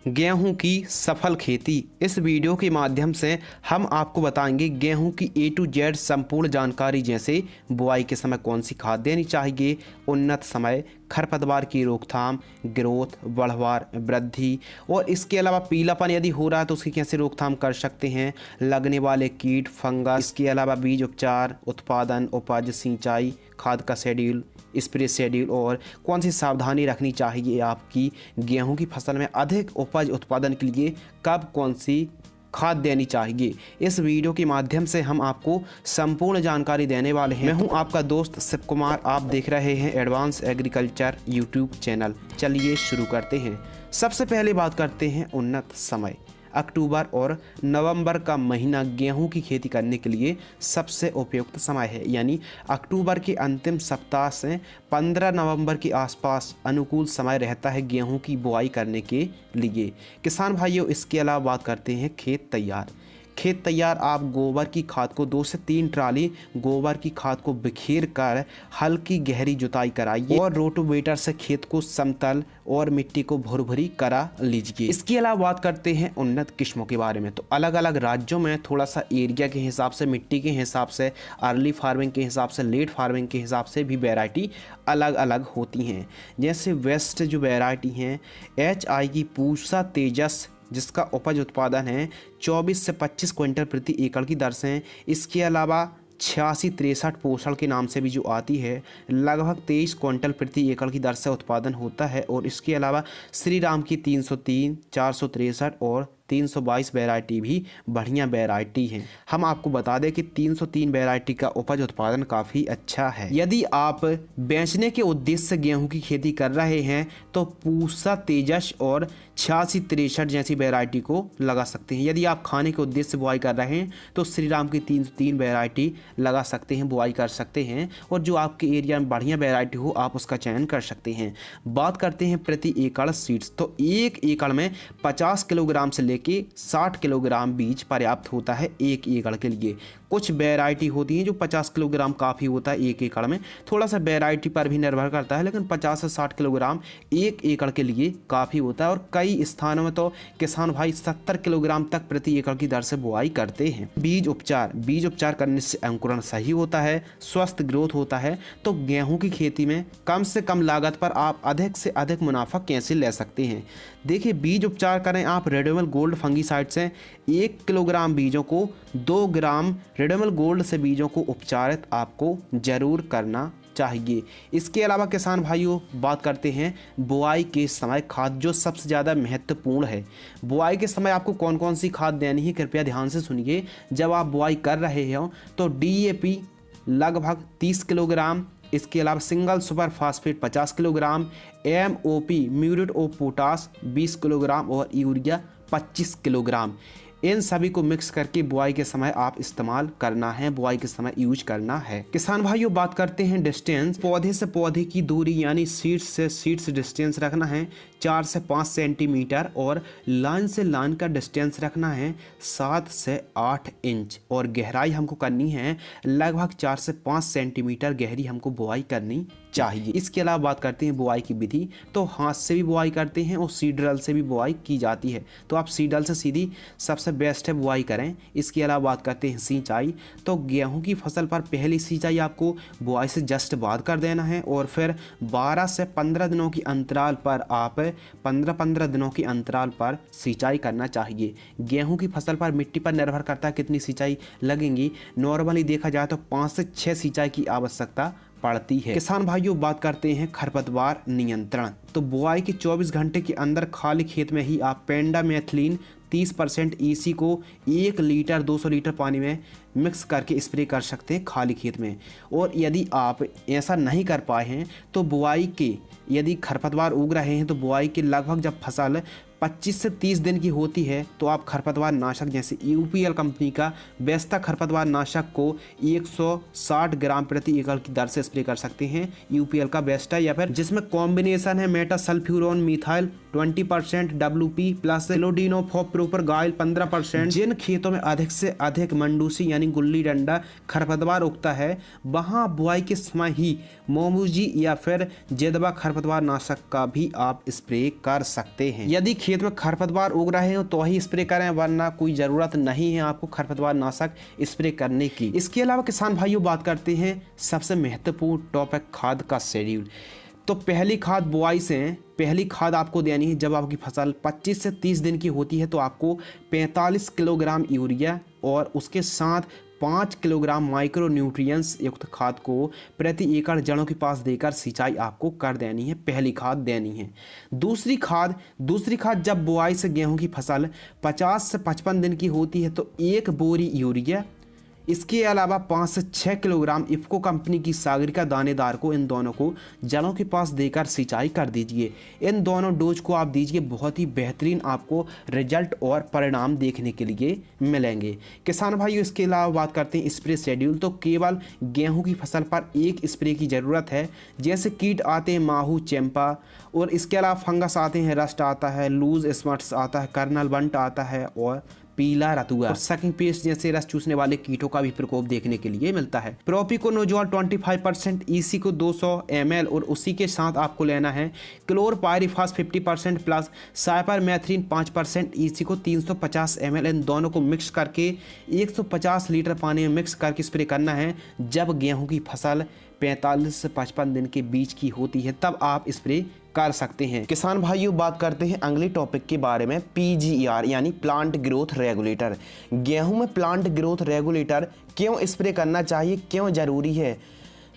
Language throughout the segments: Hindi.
गेहूं की सफल खेती। इस वीडियो के माध्यम से हम आपको बताएंगे गेहूं की A to Z संपूर्ण जानकारी, जैसे बुआई के समय कौन सी खाद देनी चाहिए, उन्नत समय, खरपतवार की रोकथाम, ग्रोथ, बढ़वार, वृद्धि और इसके अलावा पीलापन यदि हो रहा है तो उसकी कैसे रोकथाम कर सकते हैं, लगने वाले कीट, फंगस, इसके अलावा बीज उपचार, उत्पादन, उपज, सिंचाई, खाद का शेड्यूल, स्प्रे शेड्यूल और कौन सी सावधानी रखनी चाहिए आपकी गेहूं की फसल में अधिक उपज उत्पादन के लिए, कब कौन सी खाद देनी चाहिए। इस वीडियो के माध्यम से हम आपको संपूर्ण जानकारी देने वाले हैं। मैं हूं आपका दोस्त शिव कुमार, आप देख रहे हैं एडवांस एग्रीकल्चर यूट्यूब चैनल। चलिए शुरू करते हैं। सबसे पहले बात करते हैं उन्नत समय। अक्टूबर और नवंबर का महीना गेहूं की खेती करने के लिए सबसे उपयुक्त समय है, यानी अक्टूबर के अंतिम सप्ताह से 15 नवंबर के आसपास अनुकूल समय रहता है गेहूं की बुआई करने के लिए। किसान भाइयों, इसके अलावा बात करते हैं खेत तैयार। खेत तैयार, आप गोबर की खाद को 2 से 3 ट्राली गोबर की खाद को बिखेर कर हल्की गहरी जुताई कराइए और रोटोवेटर से खेत को समतल और मिट्टी को भुरभुरी करा लीजिए। इसके अलावा बात करते हैं उन्नत किस्मों के बारे में। तो अलग अलग राज्यों में थोड़ा सा एरिया के हिसाब से, मिट्टी के हिसाब से, अर्ली फार्मिंग के हिसाब से, लेट फार्मिंग के हिसाब से भी वैरायटी अलग अलग होती हैं। जैसे वेस्ट जो वैरायटी हैं HI की पूसा तेजस, जिसका उपज उत्पादन है 24 से 25 क्विंटल प्रति एकड़ की दर से। इसके अलावा 8663 पोषण के नाम से भी जो आती है, लगभग 23 क्विंटल प्रति एकड़ की दर से उत्पादन होता है। और इसके अलावा श्री राम की 303, 463 और 322 वैरायटी भी बढ़िया वैरायटी हैं। हम आपको बता दें कि 303 वैरायटी का उपज उत्पादन काफ़ी अच्छा है। यदि आप बेचने के उद्देश्य से गेहूं की खेती कर रहे हैं तो पूसा तेजस और 8663 जैसी वैरायटी को लगा सकते हैं। यदि आप खाने के उद्देश्य से बुआई कर रहे हैं तो श्री राम की 303 वैरायटी लगा सकते हैं, बुआई कर सकते हैं। और जो आपके एरिया में बढ़िया वैरायटी हो आप उसका चयन कर सकते हैं। बात करते हैं प्रति एकड़ सीड्स। तो 1 एकड़ में 50 किलोग्राम से कि 60 किलोग्राम बीज पर्याप्त होता है 1 एकड़ के लिए। कुछ वैरायटी होती हैं जो 50 किलोग्राम काफ़ी होता है 1 एकड़ में, थोड़ा सा वैरायटी पर भी निर्भर करता है, लेकिन 50 से 60 किलोग्राम 1 एकड़ के लिए काफ़ी होता है। और कई स्थानों में तो किसान भाई 70 किलोग्राम तक प्रति एकड़ की दर से बुआई करते हैं। बीज उपचार करने से अंकुरण सही होता है, स्वस्थ ग्रोथ होता है। तो गेहूं की खेती में कम से कम लागत पर आप अधिक से अधिक मुनाफा कैसे ले सकते हैं। देखिए, बीज उपचार करें आप रेडोमल गोल्ड फंगीसाइड से। 1 किलोग्राम बीजों को 2 ग्राम रेडोमल गोल्ड से बीजों को उपचारित आपको जरूर करना चाहिए। इसके अलावा किसान भाइयों, बात करते हैं बुआई के समय खाद, जो सबसे ज़्यादा महत्वपूर्ण है। बुआई के समय आपको कौन कौन सी खाद देनी है, कृपया ध्यान से सुनिए। जब आप बुआई कर रहे हो तो DAP लगभग 30 किलोग्राम, इसके अलावा single super phosphate 50 kilogram, MOP muriate of potash 20 kilogram और यूरिया 25 किलोग्राम, इन सभी को मिक्स करके बुआई के समय आप इस्तेमाल करना है, बुआई के समय यूज करना है। किसान भाइयों, बात करते हैं डिस्टेंस। पौधे से पौधे की दूरी यानी सीड्स से सीड्स डिस्टेंस रखना है 4 से 5 सेंटीमीटर और लाइन से लाइन का डिस्टेंस रखना है 7 से 8 इंच और गहराई हमको करनी है लगभग 4 से 5 सेंटीमीटर गहरी हमको बुआई करनी चाहिए। इसके अलावा बात करते हैं बुआई की विधि। तो हाथ से भी बुआई करते हैं और सीडरल से भी बुआई की जाती है, तो आप सीडरल से सीधी सबसे बेस्ट है बुआई करें। इसके अलावा बात करते हैं सिंचाई। तो गेहूं की फसल पर पहली सिंचाई आपको बुआई से जस्ट बाद कर देना है और फिर 12 से 15 दिनों की अंतराल पर आप 15-15 दिनों की अंतराल पर सिंचाई करना चाहिए। गेहूं की फसल पर मिट्टी पर निर्भर करता है कितनी सिंचाई लगेंगी। नॉर्मली देखा जाए तो 5 से 6 सिंचाई की आवश्यकता पड़ती है। किसान भाइयों, बात करते हैं खरपतवार नियंत्रण। तो बुआई के 24 घंटे के अंदर खाली खेत में ही आप पेंडामेथलिन 30% EC को 1 लीटर 200 लीटर पानी में मिक्स करके स्प्रे कर सकते हैं खाली खेत में। और यदि आप ऐसा नहीं कर पाए हैं तो बुआई के, यदि खरपतवार उग रहे हैं तो बुआई के लगभग जब फसल 25 से 30 दिन की होती है तो आप खरपतवार नाशक जैसे UPL कंपनी का बेस्ता खरपतवार नाशक को 160 ग्राम प्रति एकड़ की दर से स्प्रे कर सकते हैं। UPL का बेस्टा, या फिर जिसमें कॉम्बिनेशन है मेटासल्फ्यूरोन मिथाइल 20%, WP प्लस एलोडिनोफॉप्रोपर गाइल 15%। जिन खेतों में अधिक से अधिक मंडूसी यानी कहीं गुल्ली डंडा खरपतवार उगता है वहां बुआई के समय ही मोमूजी या फिर जेदबा खरपतवार नाशक का भी आप स्प्रे कर सकते हैं। यदि खेत में खरपतवार उग रहे हो तो ही स्प्रे करें, वरना कोई ज़रूरत नहीं है आपको खरपतवार नाशक स्प्रे करने की। इसके अलावा किसान भाइयों बात करते हैं सबसे महत्वपूर्ण टॉपिक खाद का शेड्यूल। तो पहली खाद बुआई से पहली खाद आपको देनी है जब आपकी फसल 25 से 30 दिन की होती है, तो आपको 45 किलोग्राम यूरिया और उसके साथ 5 किलोग्राम माइक्रो न्यूट्रिएंट्स युक्त खाद को प्रति एकड़ जड़ों के पास देकर सिंचाई आपको कर देनी है, पहली खाद देनी है। दूसरी खाद जब बुआई से गेहूं की फसल 50 से 55 दिन की होती है तो 1 बोरी यूरिया, इसके अलावा 5 से 6 किलोग्राम इफ्को कंपनी की सागरिका दानेदार को, इन दोनों को जड़ों के पास देकर सिंचाई कर दीजिए। इन दोनों डोज को आप दीजिए, बहुत ही बेहतरीन आपको रिजल्ट और परिणाम देखने के लिए मिलेंगे। किसान भाइयों इसके अलावा बात करते हैं स्प्रे शेड्यूल। तो केवल गेहूं की फसल पर एक स्प्रे की ज़रूरत है। जैसे कीट आते हैं माहू, चैंपा, और इसके अलावा फंगस आते हैं, रस्ट आता है, लूज स्मट्स आता है, कर्नल बंट आता है और पीला रतुआ और सकिंग पेस्ट जैसे रस चूसने वाले कीटों का भी प्रकोप देखने के लिए मिलता है। प्रोपिकोनोजोल 25%, ईसी को 200 ml और उसी के साथ आपको लेना है क्लोरपायरिफास 50% प्लस साइपरमेथ्रिन 5%, ईसी को 350 ml। इन दोनों को मिक्स करके 150 लीटर पानी में मिक्स करके स्प्रे करना है। जब गेहूं की फसल 45 से 55 दिन के बीच की होती है तब आप स्प्रे कर सकते हैं। किसान भाइयों बात करते हैं अगले टॉपिक के बारे में, PGR यानी प्लांट ग्रोथ रेगुलेटर। गेहूं में प्लांट ग्रोथ रेगुलेटर क्यों स्प्रे करना चाहिए, क्यों ज़रूरी है?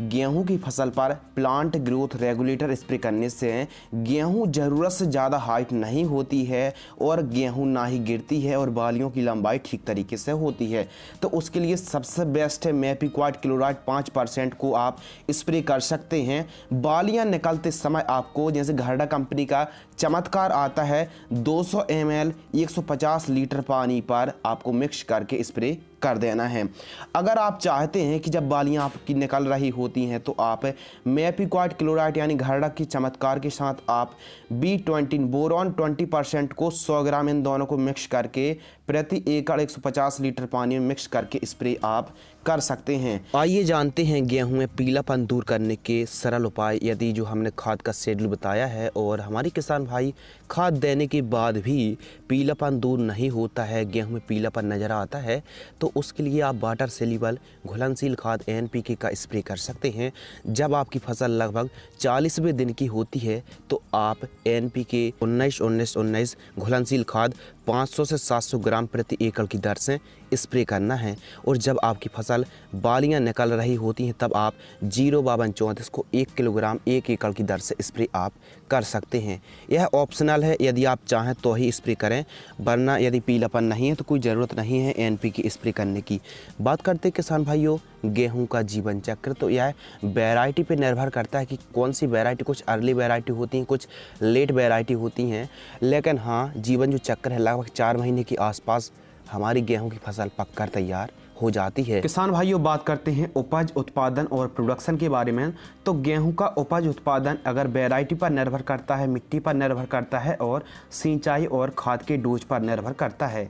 गेहूं की फसल पर प्लांट ग्रोथ रेगुलेटर स्प्रे करने से गेहूं ज़रूरत से ज़्यादा हाइट नहीं होती है और गेहूं ना ही गिरती है और बालियों की लंबाई ठीक तरीके से होती है। तो उसके लिए सबसे बेस्ट है मेपिक्वाड क्लोराइड 5% को आप स्प्रे कर सकते हैं। बालियां निकलते समय आपको जैसे घरडा कंपनी का चमत्कार आता है 200 ml 150 लीटर पानी पर आपको मिक्स करके स्प्रे कर देना है। अगर आप चाहते हैं कि जब बालियां आपकी निकल रही होती हैं तो आप मेपिक्वाड क्लोराइड यानी घरडा की चमत्कार के साथ आप B20 बोरॉन 20% को 100 ग्राम, इन दोनों को मिक्स करके प्रति एकड़ 150 लीटर पानी में मिक्स करके स्प्रे आप कर सकते हैं। आइए जानते हैं गेहूं में पीलापन दूर करने के सरल उपाय। यदि जो हमने खाद का शेड्यूल बताया है और हमारे किसान भाई खाद देने के बाद भी पीलापन दूर नहीं होता है, गेहूं में पीलापन नज़र आता है, तो उसके लिए आप वाटर सेल्युबल घुलनशील खाद NPK का स्प्रे कर सकते हैं। जब आपकी फसल लगभग 40वें दिन की होती है तो आप NPK 19-19-19 घुलनशील खाद 500 से 700 ग्राम प्रति एकड़ की दर से स्प्रे करना है। और जब आपकी फसल बालियां निकल रही होती हैं तब आप 05234 को 1 किलोग्राम 1 एकड़ की दर से स्प्रे आप कर सकते हैं। यह ऑप्शनल है, यदि आप चाहें तो ही स्प्रे करें, वरना यदि पीलापन नहीं है तो कोई ज़रूरत नहीं है NPK स्प्रे करने की। बात करते हैं किसान भाइयों गेहूं का जीवन चक्र। तो यह वैरायटी पे निर्भर करता है कि कौन सी वैरायटी, कुछ अर्ली वैरायटी होती हैं, कुछ लेट वैरायटी होती हैं, लेकिन हाँ जीवन जो चक्र है लगभग 4 महीने के आसपास हमारी गेहूं की फसल पककर तैयार हो जाती है। किसान भाइयों बात करते हैं उपज उत्पादन और प्रोडक्शन के बारे में। तो गेहूं का उपज उत्पादन अगर वैरायटी पर निर्भर करता है, मिट्टी पर निर्भर करता है और सिंचाई और खाद के डोज पर निर्भर करता है।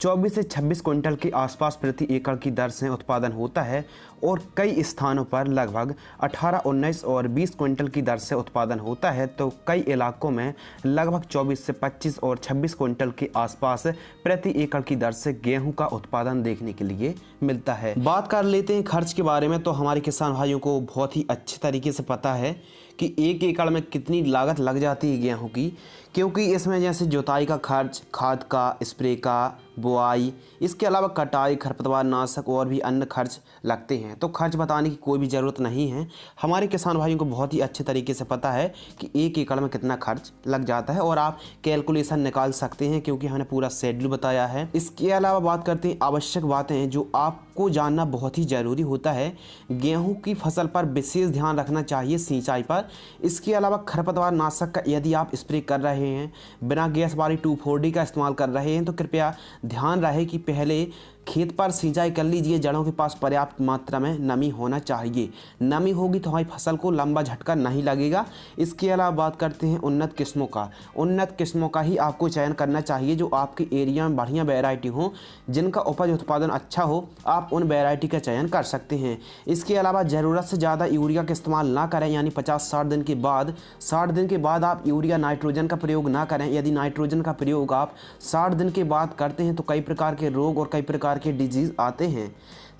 24 से 26 क्विंटल के आसपास प्रति एकड़ की दर से उत्पादन होता है और कई स्थानों पर लगभग 18, 19 और 20 क्विंटल की दर से उत्पादन होता है। तो कई इलाकों में लगभग 24 से 25 और 26 क्विंटल के आसपास प्रति एकड़ की दर से गेहूं का उत्पादन देखने के लिए मिलता है। बात कर लेते हैं खर्च के बारे में। तो हमारे किसान भाइयों को बहुत ही अच्छे तरीके से पता है कि 1 एकड़ में कितनी लागत लग जाती है गेहूं की, क्योंकि इसमें जैसे जुताई का खर्च, खाद का, स्प्रे का, बुआई, इसके अलावा कटाई, खरपतवार नाशक और भी अन्य खर्च लगते हैं। तो खर्च बताने की कोई भी ज़रूरत नहीं है। हमारे किसान भाइयों को बहुत ही अच्छे तरीके से पता है कि 1 एकड़ में कितना खर्च लग जाता है और आप कैलकुलेशन निकाल सकते हैं क्योंकि हमने पूरा शेड्यूल बताया है। इसके अलावा बात करते हैं आवश्यक बातें जो आपको जानना बहुत ही ज़रूरी होता है। गेहूँ की फसल पर विशेष ध्यान रखना चाहिए सिंचाई पर, इसके अलावा खरपतवार नाशक का यदि आप स्प्रे कर रहे हैं, बिना गैस वाली 2,4-D का इस्तेमाल कर रहे हैं, तो कृपया ध्यान रहे कि पहले खेत पर सिंचाई कर लीजिए। जड़ों के पास पर्याप्त मात्रा में नमी होना चाहिए। नमी होगी तो हमारी फसल को लंबा झटका नहीं लगेगा। इसके अलावा बात करते हैं उन्नत किस्मों का। उन्नत किस्मों का ही आपको चयन करना चाहिए जो आपके एरिया में बढ़िया वैरायटी हो, जिनका उपज उत्पादन अच्छा हो। आप उन वैरायटी का चयन कर सकते हैं। इसके अलावा ज़रूरत से ज़्यादा यूरिया का इस्तेमाल ना करें, यानी 50-60 दिन के बाद 60 दिन के बाद आप यूरिया नाइट्रोजन का प्रयोग ना करें। यदि नाइट्रोजन का प्रयोग आप 60 दिन के बाद करते हैं तो कई प्रकार के रोग और कई प्रकार के डिजीज़ आते हैं।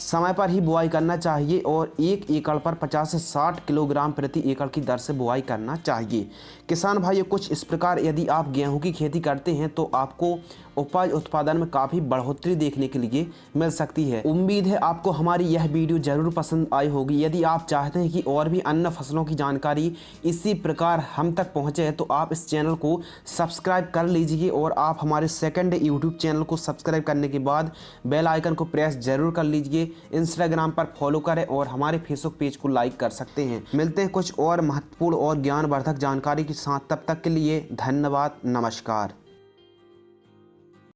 समय पर ही बुआई करना चाहिए और 1 एकड़ पर 50 से 60 किलोग्राम प्रति एकड़ की दर से बुआई करना चाहिए। किसान भाइयों, कुछ इस प्रकार यदि आप गेहूं की खेती करते हैं तो आपको उपज उत्पादन में काफ़ी बढ़ोतरी देखने के लिए मिल सकती है। उम्मीद है आपको हमारी यह वीडियो ज़रूर पसंद आई होगी। यदि आप चाहते हैं कि और भी अन्य फसलों की जानकारी इसी प्रकार हम तक पहुँचे तो आप इस चैनल को सब्सक्राइब कर लीजिए और आप हमारे सेकंड यूट्यूब चैनल को सब्सक्राइब करने के बाद बेल आइकन को प्रेस ज़रूर कर लीजिए। इंस्टाग्राम पर फॉलो करें और हमारे फेसबुक पेज को लाइक कर सकते हैं। मिलते हैं कुछ और महत्वपूर्ण और ज्ञानवर्धक जानकारी के साथ। तब तक के लिए धन्यवाद, नमस्कार।